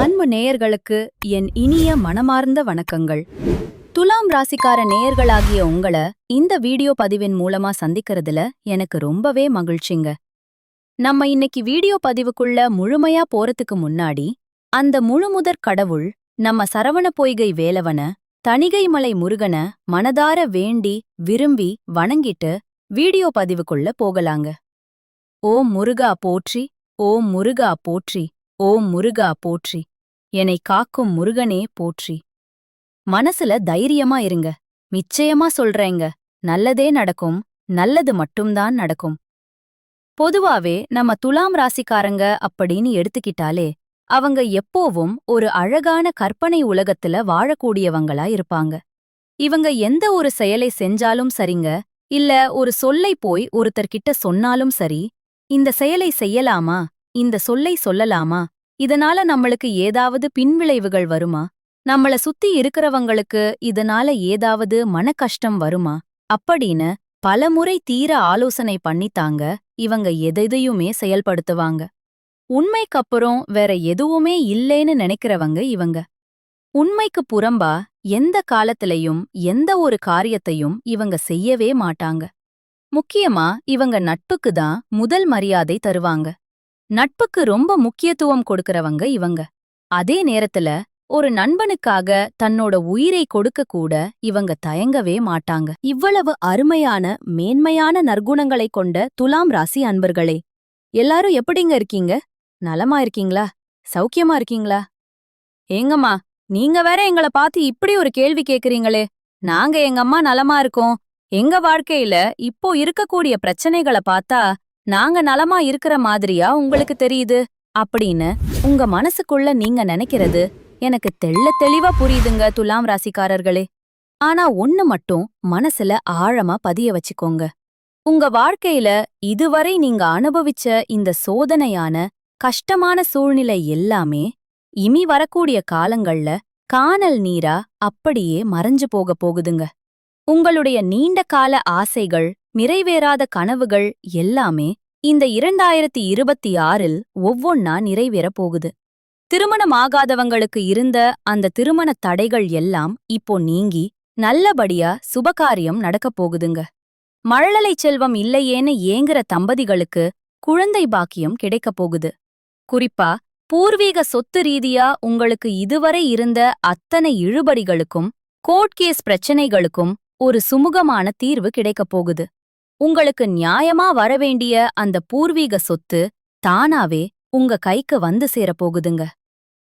அன்பு நேயர்களுக்கு என் இனிய மனமார்ந்த வணக்கங்கள். துலாம் ராசிக்கார நேயர்களாகிய உங்கள இந்த வீடியோ பதிவின் மூலமா சந்திக்கிறதுல எனக்கு ரொம்பவே மகிழ்ச்சிங்க. நம்ம இன்னைக்கு வீடியோ பதிவுக்குள்ள முழுமையா போறதுக்கு முன்னாடி அந்த முழுமுதற் கடவுள் நம்ம சரவண பொய்கை வேலவன தணிகைமலை முருகன மனதார வேண்டி விரும்பி வணங்கிட்டு வீடியோ பதிவுக்குள்ள போகலாங்க. ஓம் முருகா போற்றி, ஓம் முருகா போற்றி, ஓம் முருகா போற்றி, என்னை காக்கும் முருகனே போற்றி. மனசுல தைரியமா இருங்க, நிச்சயமா சொல்றேங்க, நல்லதே நடக்கும், நல்லது மட்டும்தான் நடக்கும். பொதுவாவே நம்ம துலாம் ராசிக்காரங்க அப்படின்னு எடுத்துக்கிட்டாலே அவங்க எப்போவும் ஒரு அழகான கற்பனை உலகத்துல வாழக்கூடியவங்களா இருப்பாங்க. இவங்க எந்த ஒரு செயலை செஞ்சாலும் சரிங்க, இல்ல ஒரு சொல்லை போய் ஒருத்தர்கிட்ட சொன்னாலும் சரி, இந்த செயலை செய்யலாமா, இந்த சொல்லை சொல்லலாமா, இதனால நம்மளுக்கு ஏதாவது பின்விளைவுகள் வருமா, நம்மள சுத்தி இருக்கிறவங்களுக்கு இதனால ஏதாவது மனக்கஷ்டம் வருமா அப்படின்னு பலமுறை தீர ஆலோசனை பண்ணித்தாங்க இவங்க எதையுமே செயல்படுத்துவாங்க. உண்மைக்கப்புறம் வேற எதுவுமே இல்லேன்னு நினைக்கிறவங்க இவங்க. உண்மைக்கு புறம்பா எந்த காலத்திலையும் எந்த ஒரு காரியத்தையும் இவங்க செய்யவே மாட்டாங்க. முக்கியமா இவங்க நட்புக்கு தான் முதல் மரியாதை தருவாங்க. நட்புக்கு ரொம்ப முக்கியத்துவம் கொடுக்கறவங்க இவங்க. அதே நேரத்துல ஒரு நண்பனுக்காக தன்னோட உயிரை கொடுக்க கூட இவங்க தயங்கவே மாட்டாங்க. இவ்வளவு அருமையான மேன்மையான நற்குணங்களைக் கொண்ட துலாம் ராசி அன்பர்களே, எல்லாரும் எப்படிங்க இருக்கீங்க? நலமா இருக்கீங்களா? சௌக்கியமா இருக்கீங்களா? ஏங்கம்மா, நீங்க வேற எங்கள பார்த்து இப்படி ஒரு கேள்வி கேக்குறீங்களே. நாங்க எங்கம்மா நலமா இருக்கோம். எங்க வாழ்க்கையில இப்போ இருக்கக்கூடிய பிரச்சனைகளை பார்த்தா நாங்க நலமா இருக்கிற மாதிரியா உங்களுக்கு தெரியுது அப்படின்னு உங்க மனசுக்குள்ள நீங்க நினைக்கிறது எனக்கு தெளிவா புரியுதுங்க துலாம் ராசிக்காரர்களே. ஆனா ஒண்ணு மட்டும் மனசுல ஆழமா பதிய வச்சுக்கோங்க. உங்க வாழ்க்கையில இதுவரை நீங்க அனுபவிச்ச இந்த சோதனையான கஷ்டமான சூழ்நிலை எல்லாமே இனி வரக்கூடிய காலங்கள்ல கானல் நீரா அப்படியே மறைஞ்சு போகுதுங்க. உங்களுடைய நீண்ட கால ஆசைகள், நிறைவேறாத கனவுகள் எல்லாமே இந்த 2026இல் ஒவ்வொன்னா நிறைவேறப் போகுது. திருமணமாகாதவங்களுக்கு இருந்த அந்த திருமண தடைகள் எல்லாம் இப்போ நீங்கி நல்லபடியா சுபகாரியம் நடக்கப் போகுதுங்க. மழலை செல்வம் இல்லையேன்னு ஏங்குற தம்பதிகளுக்கு குழந்தை பாக்கியம் கிடைக்கப் போகுது. குறிப்பா பூர்வீக சொத்து ரீதியா உங்களுக்கு இதுவரை இருந்த அத்தனை இழுபடிகளுக்கும் கோர்ட் கேஸ் பிரச்சனைகளுக்கும் ஒரு சுமூகமான தீர்வு கிடைக்கப் போகுது. உங்களுக்கு நியாயமா வரவேண்டிய அந்த பூர்வீக சொத்து தானாவே உங்க கைக்கு வந்து சேரப்போகுதுங்க.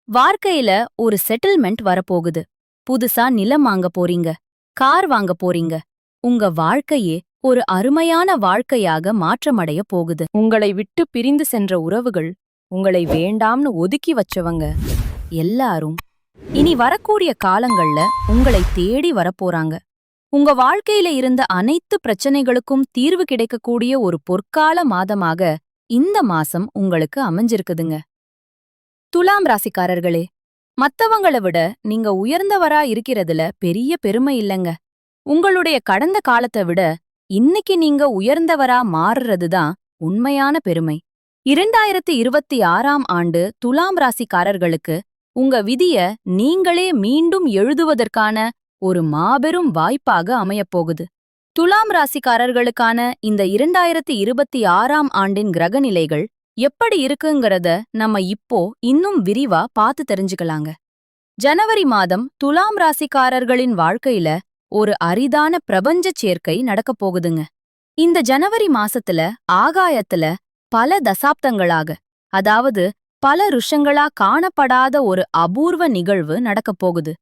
வாழ்க்கையில ஒரு செட்டில்மெண்ட் வரப்போகுது. புதுசா நிலம் வாங்க போறீங்க, கார் வாங்க போறீங்க. உங்க வாழ்க்கையே ஒரு அருமையான வாழ்க்கையாக மாற்றமடைய போகுது. உங்களை விட்டு பிரிந்து சென்ற உறவுகள், உங்களை வேண்டாம்னு ஒதுக்கி வச்சவங்க எல்லாரும் இனி வரக்கூடிய காலங்கள்ல உங்களை தேடி வரப்போறாங்க. உங்க வாழ்க்கையில இருந்த அனைத்து பிரச்சனைகளுக்கும் தீர்வு கிடைக்கக்கூடிய ஒரு பொற்கால மாதமாக இந்த மாசம் உங்களுக்கு அமைஞ்சிருக்குதுங்க. துலாம் ராசிக்காரர்களே, மத்தவங்கள விட நீங்க உயர்ந்தவரா இருக்கிறதுல பெரிய பெருமை இல்லங்க. உங்களுடைய கடந்த காலத்தை விட இன்னைக்கு நீங்க உயர்ந்தவரா மாறுறதுதான் உண்மையான பெருமை. 2026ஆம் ஆண்டு துலாம் ராசிக்காரர்களுக்கு உங்க விதிய நீங்களே மீண்டும் எழுதுவதற்கான ஒரு மாபெரும் வாய்ப்பாக அமையப்போகுது. துலாம் ராசிக்காரர்களுக்கான இந்த 2026ஆம் ஆண்டின் கிரகநிலைகள் எப்படி இருக்குங்கிறத நம்ம இப்போ இன்னும் விரிவா பார்த்து தெரிஞ்சுக்கலாங்க. ஜனவரி மாதம் துலாம் ராசிக்காரர்களின் வாழ்க்கையில ஒரு அரிதான பிரபஞ்சச் சேர்க்கை நடக்கப் போகுதுங்க. இந்த ஜனவரி மாசத்துல ஆகாயத்துல பல தசாப்தங்களாக, அதாவது பல ருஷங்களா காணப்படாத ஒரு அபூர்வ நிகழ்வு நடக்கப் போகுது.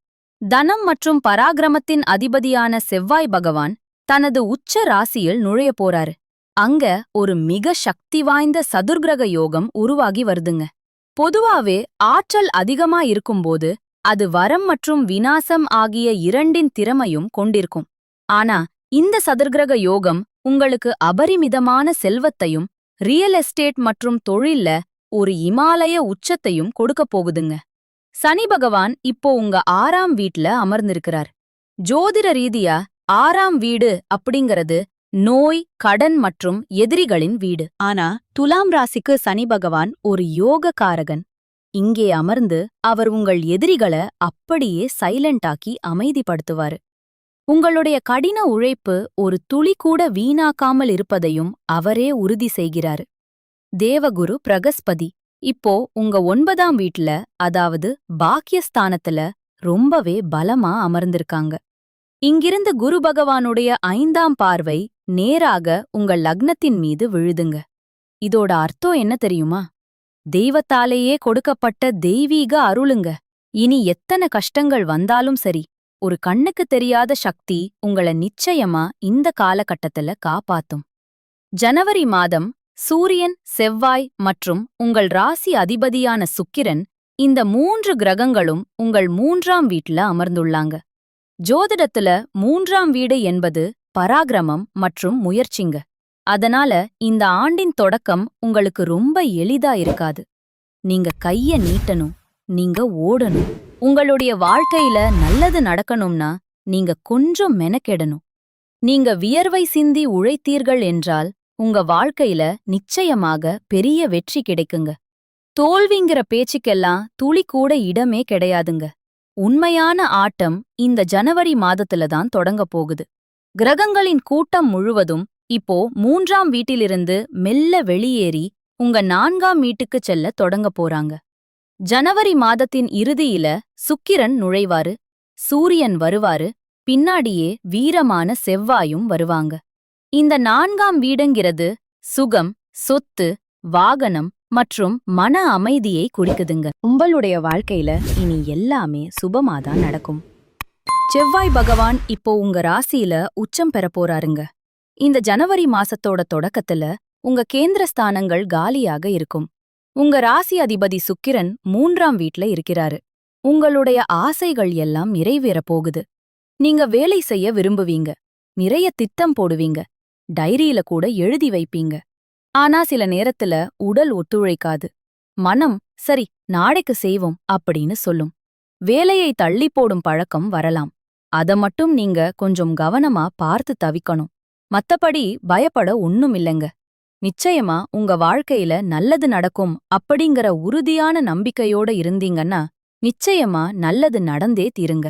தனம் மற்றும் பராக்கிரமத்தின் அதிபதியான செவ்வாய் பகவான் தனது உச்ச ராசியில் நுழைய போறாரு. அங்க ஒரு மிக சக்தி வாய்ந்த சதுர்கிரக யோகம் உருவாகி வருதுங்க. பொதுவாவே ஆற்றல் அதிகமா இருக்கும்போது அது வரம் மற்றும் விநாசம் ஆகிய இரண்டின் திறமையும் கொண்டிருக்கும். ஆனா இந்த சதுர்கிரக யோகம் உங்களுக்கு அபரிமிதமான செல்வத்தையும் ரியல் எஸ்டேட் மற்றும் தொழில்ல ஒரு இமாலய உச்சத்தையும் கொடுக்கப் போகுதுங்க. சனி பகவான் இப்போ உங்க 6ஆம் வீட்ல அமர்ந்திருக்கிறார். ஜோதிட ரீதியா 6ஆம் வீடு அப்படிங்கறது நோய், கடன் மற்றும் எதிரிகளின் வீடு. ஆனா துலாம் ராசிக்கு சனி பகவான் ஒரு யோகக்காரகன். இங்கே அமர்ந்து அவர் உங்கள் எதிரிகளை அப்படியே சைலண்டாக்கி அமைதிப்படுத்துவாரு. உங்களுடைய கடின உழைப்பு ஒரு துளி கூட வீணாக்காமல் இருப்பதையும் அவரே உறுதி செய்கிறாரு. தேவகுரு பிரகஸ்பதி இப்போ உங்க 9ஆம் வீட்ல, அதாவது பாக்கியஸ்தானத்துல ரொம்பவே பலமா அமர்ந்திருக்காங்க. இங்கிருந்து குரு பகவானுடைய 5ஆம் பார்வை நேராக உங்க லக்னத்தின் மீது விழுதுங்க. இதோட அர்த்தம் என்ன தெரியுமா? தெய்வத்தாலேயே கொடுக்கப்பட்ட தெய்வீக அருளுங்க. இனி எத்தனை கஷ்டங்கள் வந்தாலும் சரி, ஒரு கண்ணுக்கு தெரியாத சக்தி உங்கள நிச்சயமா இந்த காலகட்டத்துல காப்பாத்தும். ஜனவரி மாதம் சூரியன், செவ்வாய் மற்றும் உங்கள் ராசி அதிபதியான சுக்கிரன், இந்த 3 கிரகங்களும் உங்கள் 3ஆம் வீட்ல அமர்ந்துள்ளாங்க. ஜோதிடத்துல 3ஆம் வீடு என்பது பராக்கிரமம் மற்றும் முயற்சிங்க. அதனால இந்த ஆண்டின் தொடக்கம் உங்களுக்கு ரொம்ப எளிதா இருக்காது. நீங்க கைய நீட்டணும், நீங்க ஓடணும். உங்களுடைய வாழ்க்கையில நல்லது நடக்கணும்னா நீங்க கொஞ்சம் மெனக்கெடணும். நீங்க வியர்வை சிந்தி உழைத்தீர்கள் என்றால் உங்க வாழ்க்கையில நிச்சயமாக பெரிய வெற்றி கிடைக்குங்க. தோல்விங்கிற பேச்சுக்கெல்லாம் துளி கூட இடமே கிடையாதுங்க. உண்மையான ஆட்டம் இந்த ஜனவரி மாதத்துல தான் தொடங்கப் போகுது. கிரகங்களின் கூட்டம் முழுவதும் இப்போ 3ஆம் வீட்டிலிருந்து மெல்ல வெளியேறி உங்க 4ஆம் வீட்டுக்குச் செல்ல தொடங்கப் போறாங்க. ஜனவரி மாதத்தின் இறுதியில சுக்கிரன் நுழைவாரு, சூரியன் வருவாரு, பின்னாடியே வீரமான செவ்வாயும் வருவாங்க. இந்த 4ஆம் வீடுங்கிறது சுகம், சொத்து, வாகனம் மற்றும் மன அமைதியை குறிக்குதுங்க. உங்களுடைய வாழ்க்கையில இனி எல்லாமே சுபமாதான் நடக்கும். செவ்வாய் பகவான் இப்போ உங்க ராசியில உச்சம் பெற போறாருங்க. இந்த ஜனவரி மாசத்தோட தொடக்கத்துல உங்க கேந்திரஸ்தானங்கள் காலியாக இருக்கும். உங்க ராசி அதிபதி சுக்கிரன் 3ஆம் வீட்ல இருக்கிறாரு. உங்களுடைய ஆசைகள் எல்லாம் நிறைவேறப் போகுது. நீங்க வேலை செய்ய விரும்புவீங்க, நிறைய திட்டம் போடுவீங்க, டைரியில கூட எழுதி வைப்பீங்க. ஆனா சில நேரத்துல உடல் ஒத்துழைக்காது. மனம் சரி நாளைக்கு செய்வோம் அப்படின்னு சொல்லும். வேலையை தள்ளி போடும் பழக்கம் வரலாம். அத மட்டும் நீங்க கொஞ்சம் கவனமா பார்த்து தவிக்கணும். மத்தபடி பயப்பட ஒண்ணுமில்லைங்க. நிச்சயமா உங்க வாழ்க்கையில நல்லது நடக்கும் அப்படிங்கிற உறுதியான நம்பிக்கையோட இருந்தீங்கன்னா நிச்சயமா நல்லது நடந்தே தீருங்க.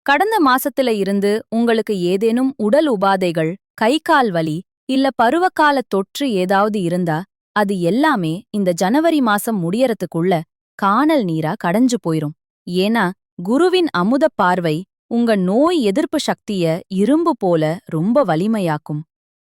கடந்த மாசத்துல இருந்து உங்களுக்கு ஏதேனும் உடல் உபாதைகள், கை கால் வலி இல்ல பருவகால தொற்று ஏதாவது இருந்தா அது எல்லாமே இந்த ஜனவரி மாசம் முடியறதுக்குள்ள காணல் நீரா கடைஞ்சு போயிரும். ஏன்னா குருவின் அமுதப் பார்வை உங்க நோய் எதிர்ப்பு சக்திய இரும்பு போல ரொம்ப வலிமையாக்கும்.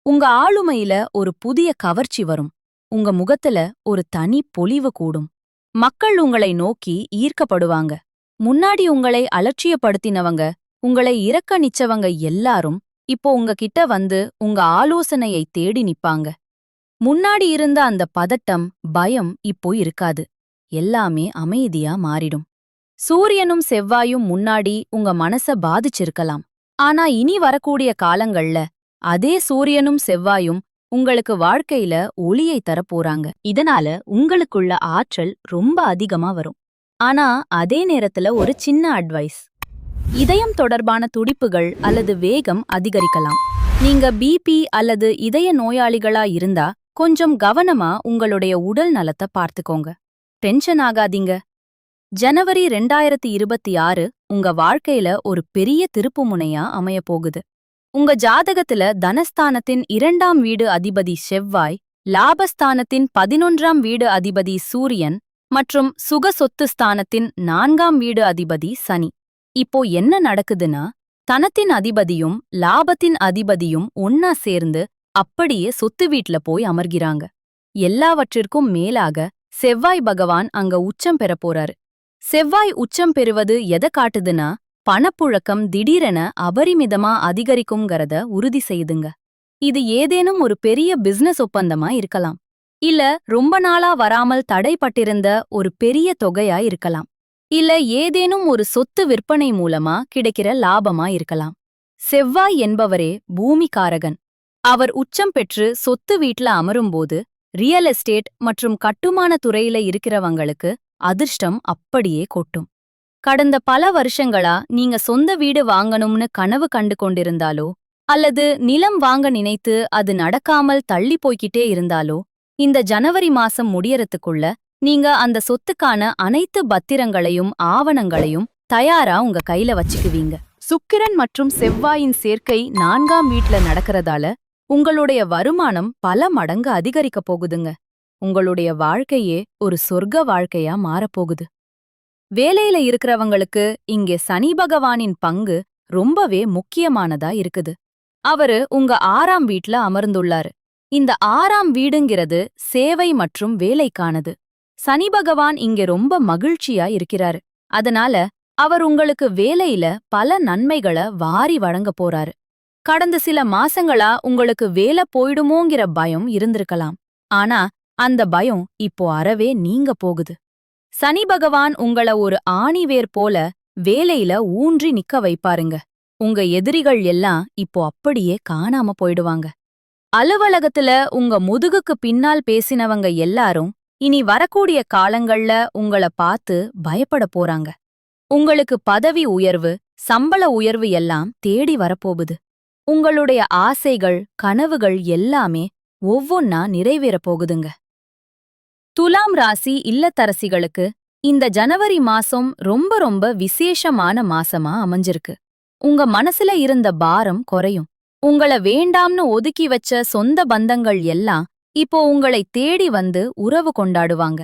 உங்க ஆளுமையில ஒரு புதிய கவர்ச்சி வரும். உங்க முகத்துல ஒரு தனி பொலிவு கூடும். மக்கள் உங்களை நோக்கி ஈர்க்கப்படுவாங்க. முன்னாடி உங்களை அலட்சியப்படுத்தினவங்க, உங்களை இறக்கணிச்சவங்க எல்லாரும் இப்போ உங்ககிட்ட வந்து உங்க ஆலோசனையை தேடி நிப்பாங்க. முன்னாடி இருந்த அந்த பதட்டம், பயம் இப்போ இருக்காது. எல்லாமே அமைதியா மாறிடும். சூரியனும் செவ்வாயும் முன்னாடி உங்க மனச பாதிச்சிருக்கலாம். ஆனா இனி வரக்கூடிய காலங்கள்ல அதே சூரியனும் செவ்வாயும் உங்களுக்கு வாழ்க்கையில ஒளியை தரப்போறாங்க. இதனால உங்களுக்குள்ள ஆற்றல் ரொம்ப அதிகமா வரும். ஆனா அதே நேரத்துல ஒரு சின்ன அட்வைஸ். இதயம் தொடர்பான துடிப்புகள் அல்லது வேகம் அதிகரிக்கலாம். நீங்க பிபி அல்லது இதய நோயாளிகளா இருந்தா கொஞ்சம் கவனமா உங்களுடைய உடல் நலத்தை பார்த்துக்கோங்க. டென்ஷன் ஆகாதீங்க. ஜனவரி 2026 உங்க வாழ்க்கையில ஒரு பெரிய திருப்புமுனையா அமையப்போகுது. உங்க ஜாதகத்துல தனஸ்தானத்தின் 2ஆம் வீடு அதிபதி செவ்வாய், லாபஸ்தானத்தின் 11ஆம் வீடு அதிபதி சூரியன் மற்றும் சுக சொத்து ஸ்தானத்தின் 4ஆம் வீடு அதிபதி சனி. இப்போ என்ன நடக்குதுன்னா, தனத்தின் அதிபதியும் லாபத்தின் அதிபதியும் ஒன்னா சேர்ந்து அப்படியே சொத்து வீட்ல போய் அமர்கிறாங்க. எல்லாவற்றிற்கும் மேலாக செவ்வாய் பகவான் அங்க உச்சம் பெற போறாரு. செவ்வாய் உச்சம் பெறுவது எதை காட்டுதுன்னா, பணப்புழக்கம் திடீரென அபரிமிதமா அதிகரிக்கும்ங்கறத உறுதி செய்துங்க. இது ஏதேனும் ஒரு பெரிய பிசினஸ் ஒப்பந்தமா இருக்கலாம். இல்ல ரொம்ப நாளா வராமல் தடைப்பட்டிருந்த ஒரு பெரிய தொகையா இருக்கலாம். இல்ல ஏதேனும் ஒரு சொத்து விற்பனை மூலமா கிடைக்கிற லாபமா இருக்கலாம். செவ்வாய் என்பவரே பூமிகாரகன். அவர் உச்சம் பெற்று சொத்து வீட்ல அமரும்போது ரியல் எஸ்டேட் மற்றும் கட்டுமான துறையில இருக்கிறவங்களுக்கு அதிர்ஷ்டம் அப்படியே கொட்டும். கடந்த பல வருஷங்களா நீங்க சொந்த வீடு வாங்கணும்னு கனவு கண்டு கொண்டிருந்தாலோ அல்லது நிலம் வாங்க நினைத்து அது நடக்காமல் தள்ளி போய்கிட்டே இருந்தாலோ இந்த ஜனவரி மாசம் முடியறதுக்குள்ள நீங்க அந்த சொத்துக்கான அனைத்து பத்திரங்களையும் ஆவணங்களையும் தயாரா உங்க கையில வச்சுக்குவீங்க. சுக்கிரன் மற்றும் செவ்வாயின் சேர்க்கை 4ஆம் வீட்ல நடக்கிறதால உங்களுடைய வருமானம் பல மடங்கு அதிகரிக்க போகுதுங்க. உங்களுடைய வாழ்க்கையே ஒரு சொர்க்க வாழ்க்கையா மாறப்போகுது. வேலையில இருக்கிறவங்களுக்கு இங்கே சனி பகவானின் பங்கு ரொம்பவே முக்கியமானதா இருக்குது. அவரு உங்க 6ஆம் வீட்ல அமர்ந்துள்ளாரு. இந்த 6ஆம் வீடுங்கிறது சேவை மற்றும் வேலைக்கானது. சனி பகவான் இங்க ரொம்ப மகிழ்ச்சியா இருக்கிறாரு. அதனால அவர் உங்களுக்கு வேலையில பல நன்மைகளை வாரி வழங்க போறாரு. கடந்த சில மாசங்களா உங்களுக்கு வேலை போயிடுமோங்கிற பயம் இருந்திருக்கலாம். ஆனா அந்த பயம் இப்போ அறவே நீங்க போகுது. சனி பகவான் உங்கள ஒரு ஆணிவேர் போல வேலையில ஊன்றி நிக்க வைப்பாருங்க. உங்க எதிரிகள் எல்லாம் இப்போ அப்படியே காணாம போயிடுவாங்க. அலுவலகத்துல உங்க முதுகுக்கு பின்னால் பேசினவங்க எல்லாரும் இனி வரக்கூடிய காலங்கள்ல உங்கள பார்த்து பயப்பட போறாங்க. உங்களுக்கு பதவி உயர்வு, சம்பள உயர்வு எல்லாம் தேடி வரப்போகுது. உங்களுடைய ஆசைகள், கனவுகள் எல்லாமே ஒவ்வொன்னா நிறைவேறப் போகுதுங்க. துலாம் ராசி இல்லத்தரசிகளுக்கு இந்த ஜனவரி மாசம் ரொம்ப ரொம்ப விசேஷமான மாசமா அமைஞ்சிருக்கு. உங்க மனசுல இருந்த பாரம் குறையும். உங்கள வேண்டாம்னு ஒதுக்கி வச்ச சொந்த பந்தங்கள் எல்லாம் இப்போ உங்களை தேடி வந்து உறவு கொண்டாடுவாங்க.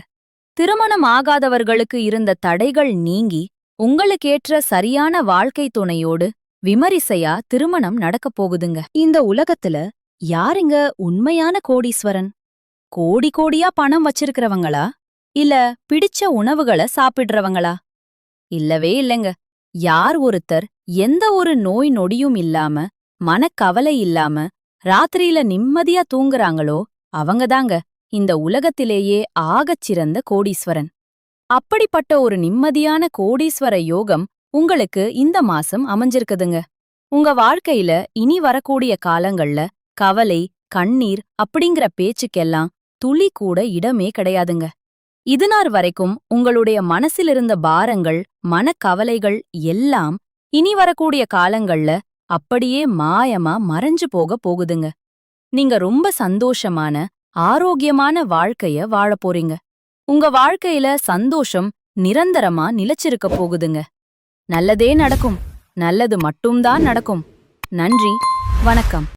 திருமணம் ஆகாதவர்களுக்கு இருந்த தடைகள் நீங்கி உங்களுக்கேற்ற சரியான வாழ்க்கை துணையோடு விமரிசையா திருமணம் நடக்கப் போகுதுங்க. இந்த உலகத்துல யாருங்க உண்மையான கோடீஸ்வரன்? கோடி கோடியா பணம் வச்சிருக்கிறவங்களா? இல்ல பிடிச்ச உணவுகளை சாப்பிடுறவங்களா? இல்லவே இல்லைங்க. யார் ஒருத்தர் எந்த ஒரு நோய் நொடியும் இல்லாம, மனக்கவலை இல்லாம, ராத்திரியில நிம்மதியா தூங்குறாங்களோ அவங்கதாங்க இந்த உலகத்திலேயே ஆகச் சிறந்த கோடீஸ்வரன். அப்படிப்பட்ட ஒரு நிம்மதியான கோடீஸ்வர யோகம் உங்களுக்கு இந்த மாசம் அமைஞ்சிருக்குதுங்க. உங்க வாழ்க்கையில இனி வரக்கூடிய காலங்கள்ல கவலை, கண்ணீர் அப்படிங்கிற பேச்சுக்கெல்லாம் துளி கூட இடமே கிடையாதுங்க. இதுநாள் வரைக்கும் உங்களுடைய மனசிலிருந்த பாரங்கள், மனக்கவலைகள் எல்லாம் இனி வரக்கூடிய காலங்கள்ல அப்படியே மாயமா மறைஞ்சு போகுதுங்க. நீங்க ரொம்ப சந்தோஷமான, ஆரோக்கியமான வாழ்க்கைய வாழப் போறீங்க. உங்க வாழ்க்கையில சந்தோஷம் நிரந்தரமா நிலைச்சிருக்க போகுதுங்க. நல்லதே நடக்கும். நல்லது மட்டும்தான் நடக்கும். நன்றி, வணக்கம்.